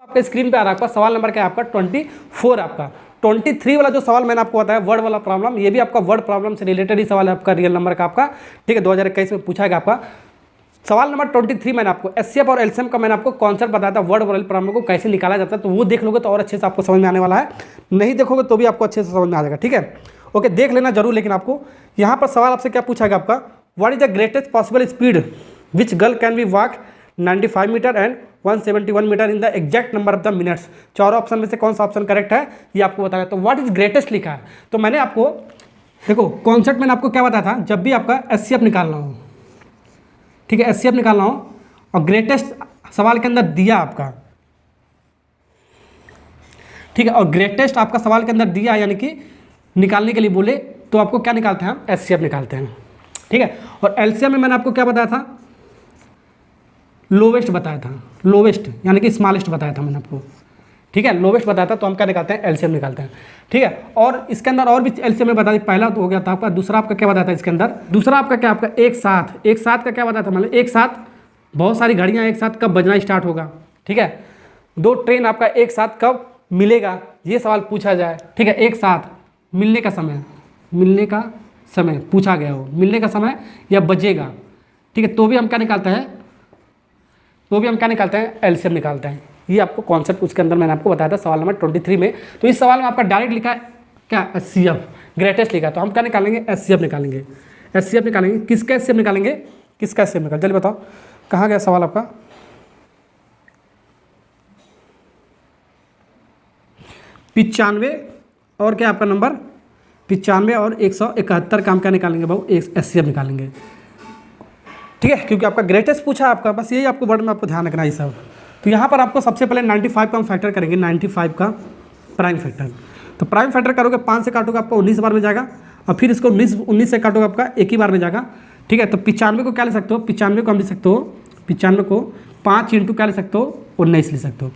आपके स्क्रीन पे आ रहा है आपका सवाल नंबर क्या है आपका 24 आपका 23 वाला जो सवाल मैंने आपको बताया वर्ड वाला प्रॉब्लम, ये भी आपका वर्ड प्रॉब्लम से रिलेटेड ही सवाल है आपका रियल नंबर का आपका, ठीक है। 2021 में पूछा गया आपका सवाल नंबर 23। मैंने आपको एचसीएफ और एलसीएम का मैंने आपको कॉन्सेप्ट बताया था, वर्ड वाले प्रॉब्लम को कैसे निकाला जाता है, तो वो देख लोगे तो और अच्छे से आपको समझ में आने वाला है, नहीं देखोगे तो भी आपको अच्छे से समझ में आ जाएगा, ठीक है। ओके, देख लेना जरूर। लेकिन आपको यहाँ पर सवाल आपसे क्या पूछा गया आपका, what is the greatest possible speed which girl can be walk 95 metre and 171 metre in the exact number of the minutes. चारों ऑप्शन में से कौन सा ऑप्शन करेक्ट है ये आपको बताया। तो व्हाट इज ग्रेटेस्ट लिखा है, तो मैंने आपको देखो कॉन्सेप्ट मैंने आपको क्या बताया था, जब भी आपका एचसीएफ निकालना हो, ठीक है, एचसीएफ निकालना हो और ग्रेटेस्ट सवाल के अंदर दिया आपका, ठीक है, और ग्रेटेस्ट आपका सवाल के अंदर दिया यानी कि निकालने के लिए बोले तो आपको क्या निकालते हैं हम, एचसीएफ निकालते हैं, ठीक है। और एलसीएम में मैंने आपको क्या बताया था, लोवेस्ट बताया था, लोवेस्ट यानी कि स्मॉलेस्ट बताया था मैंने आपको, ठीक है, लोवेस्ट बताया था, तो हम क्या निकालते हैं, एलसीएम निकालते हैं, ठीक है। और इसके अंदर और भी एलसीएम में बता दी, पहला तो हो गया था आपका, दूसरा आपका क्या बताया था इसके अंदर, दूसरा आपका क्या आपका एक साथ का क्या बताया था, मतलब एक साथ बहुत सारी घड़ियाँ एक साथ कब बजना स्टार्ट होगा, ठीक है, दो ट्रेन आपका एक साथ कब मिलेगा, ये सवाल पूछा जाए, ठीक है, एक साथ मिलने का समय पूछा गया हो, मिलने का समय या बजेगा, ठीक है, तो भी हम क्या निकालते हैं, एलसीएम निकालते हैं। ये आपको कॉन्सेप्ट उसके अंदर मैंने आपको बताया था सवाल नंबर 23 में। तो इस सवाल में आपका डायरेक्ट लिखा है क्या, एचसीएफ, ग्रेटेस्ट लिखा है, तो हम क्या निकालेंगे, एचसीएफ निकालेंगे, किसका एचसीएफ निकालेंगे, जल्दी बताओ कहाँ गया सवाल आपका, 95 और क्या आपका नंबर 95 और 171 का हम क्या निकालेंगे भाऊ, एचसीएफ निकालेंगे, ठीक है, क्योंकि आपका ग्रेटेस्ट पूछा आपका, बस यही आपको वर्ड में आपको ध्यान रखना है ये सब। तो यहाँ पर आपको सबसे पहले 95 का हम फैक्टर करेंगे, 95 का प्राइम फैक्टर। तो प्राइम फैक्टर करोगे 5 से काटोगे आपका 19 बार में जाएगा, और फिर इसको 19 से काटोगे आपका एक ही बार में जाएगा, ठीक है। तो 95 को क्या ले सकते हो, 95 को हम ले सकते हो, 95 को 5 इंटू क्या ले सकते हो, 19 ले सकते हो।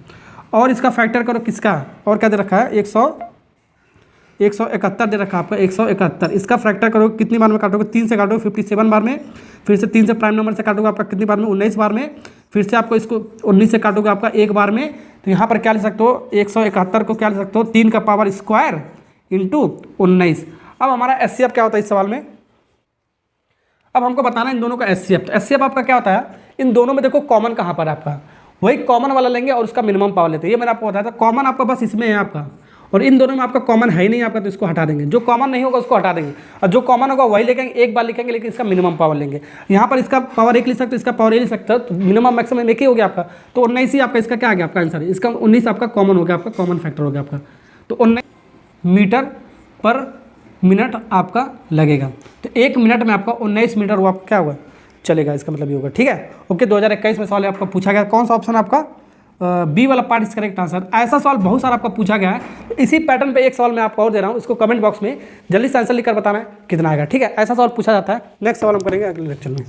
और इसका फैक्टर करो किसका, और क्या दे रखा है, 171 दे रखा है आपका, 171, इसका फैक्टर करोगे कितनी बार में काटोगे, 3 से काटोगे 57 बार में, फिर से 3 से प्राइम नंबर से काटोगे आपका कितनी बार में, 19 बार में, फिर से आपको इसको 19 से काटोगे आपका एक बार में। तो यहाँ पर क्या ले सकते हो, 171 को क्या ले सकते हो, 3 का पावर स्क्वायर इंटू 19। अब हमारा एचसीएफ क्या होता है इस सवाल में, अब हमको बताना है इन दोनों का एचसीएफ। तो एचसीएफ आपका क्या होता है, इन दोनों में देखो कॉमन कहाँ पर है आपका, वही कॉमन वाला लेंगे और उसका मिनिमम पावर लेते हैं, ये मैंने आपको बताया था। कॉमन आपका बस इसमें है आपका, और इन दोनों में आपका कॉमन है ही नहीं आपका, तो इसको हटा देंगे, जो कॉमन नहीं होगा उसको हटा देंगे, और जो कॉमन होगा वही लेंगे, एक बार लिखेंगे, लेकिन इसका मिनिमम पावर लेंगे। यहाँ पर इसका पावर 1 लिख सकते हो, इसका पावर 1 लिख सकते हो, तो मिनिमम मैक्सिमम एक ही हो गया आपका, तो 19 ही आपका इसका क्या आ गया आपका आंसर, इसका 19 आपका कॉमन हो गया, आपका कॉमन फैक्टर हो गया आपका। तो 19 मीटर पर मिनट आपका लगेगा, तो 1 मिनट में आपका 19 मीटर वो आपका क्या होगा, चलेगा, इसका मतलब ये होगा, ठीक है। ओके, 2021 में सवाल आपका पूछा गया, कौन सा ऑप्शन आपका बी वाला पार्ट इज करेक्ट आंसर। ऐसा सवाल बहुत सारा आपका पूछा गया है, इसी पैटर्न पे एक सवाल मैं आपको और दे रहा हूँ, इसको कमेंट बॉक्स में जल्दी से आंसर लिखकर बताना है कितना आएगा, ठीक है। ऐसा सवाल पूछा जाता है। नेक्स्ट सवाल हम करेंगे अगले लेक्चर में।